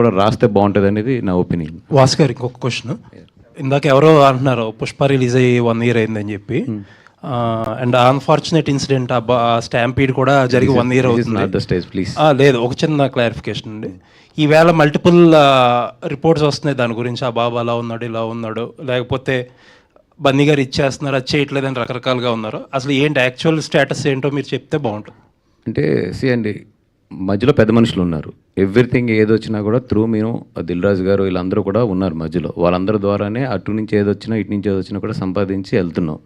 కూడా రాస్తే బాగుంటుంది అనేది నా ఒపీనియన్. వాసు గారు ఇంకొక క్వశ్చన్, ఇందాక ఎవరో అంటున్నారు పుష్ప రిలీజ్ అయ్యి 1 year అయిందని చెప్పి, అండ్ అన్ఫార్చునేట్ ఇన్సిడెంట్ ఆ స్టాంపీడ్ కూడా జరిగి 1 year అవుతుంది. లేదు, ఒక చిన్న క్లారిఫికేషన్ అండి. ఈవేళ మల్టిపుల్ రిపోర్ట్స్ వస్తున్నాయి దాని గురించి, ఆ బాబు అలా ఉన్నాడు ఇలా ఉన్నాడు, లేకపోతే బన్నీ గారు ఇచ్చేస్తున్నారు అది చేయట్లేదని రకరకాలుగా ఉన్నారు. అసలు ఏంటి యాక్చువల్ స్టేటస్ ఏంటో మీరు చెప్తే బాగుంటుంది. అంటే అండి, మధ్యలో పెద్ద మనుషులు ఉన్నారు. ఎవ్రీథింగ్ ఏదొచ్చినా కూడా త్రూ మీరు దిల్ రాజు గారు వీళ్ళందరూ కూడా ఉన్నారు మధ్యలో. వాళ్ళందరి ద్వారానే అటు నుంచి ఏదొచ్చినా ఇటు నుంచి ఏదొచ్చినా కూడా సంపాదించి వెళ్తున్నాం.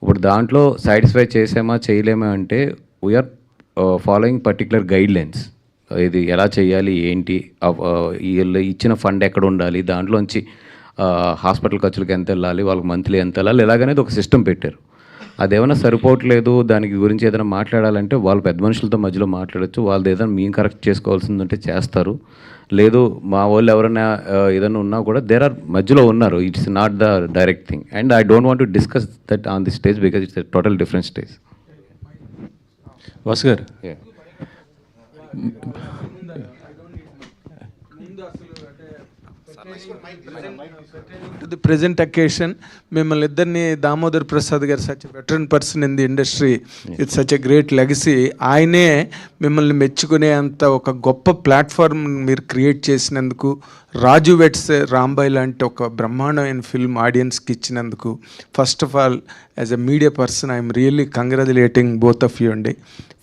ఇప్పుడు దాంట్లో సాటిస్ఫై చేసామా చేయలేమా అంటే we're following particular guidelines. ఇది ఎలా చేయాలి ఏంటి, వీళ్ళు ఇచ్చిన ఫండ్ ఎక్కడ ఉండాలి, దాంట్లోంచి హాస్పిటల్ ఖర్చులకు ఎంత వెళ్ళాలి, వాళ్ళకి మంత్లీ ఎంత వెళ్ళాలి, ఇలాగనేది ఒక సిస్టమ్ పెట్టారు. అదేమైనా సరిపోవట్లేదు, దానికి గురించి ఏదైనా మాట్లాడాలంటే వాళ్ళు పెద్ద మనుషులతో మధ్యలో మాట్లాడచ్చు. వాళ్ళది ఏదైనా మేము కరెక్ట్ చేసుకోవాల్సిందంటే చేస్తారు. లేదు మా వాళ్ళు ఎవరైనా ఏదైనా ఉన్నా కూడా దేర్ ఆర్ మధ్యలో ఉన్నారు. It's not the direct thing and I don't want to discuss that on the stage because it's total different stage. Vasu గారు, to the present occasion, మిమ్మల్ని ఇద్దరిని దామోదర్ ప్రసాద్ గారు such veteran person in the industry, it's such a great legacy. ఆయనే మిమ్మల్ని మెచ్చుకునే అంత ఒక గొప్ప ప్లాట్ఫామ్ మీరు క్రియేట్ చేసినందుకు, రాజు వెట్స్ రాంబాయ్ లాంటి ఒక బ్రహ్మాండమైన ఫిల్మ్ ఆడియన్స్కి ఇచ్చినందుకు, first of all as a media person I'm really congratulating both of you అండి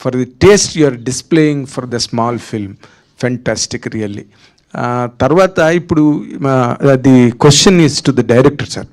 for the taste you are displaying for the small film. Fantastic really. తర్వాత ఇప్పుడు the question is to the director sir.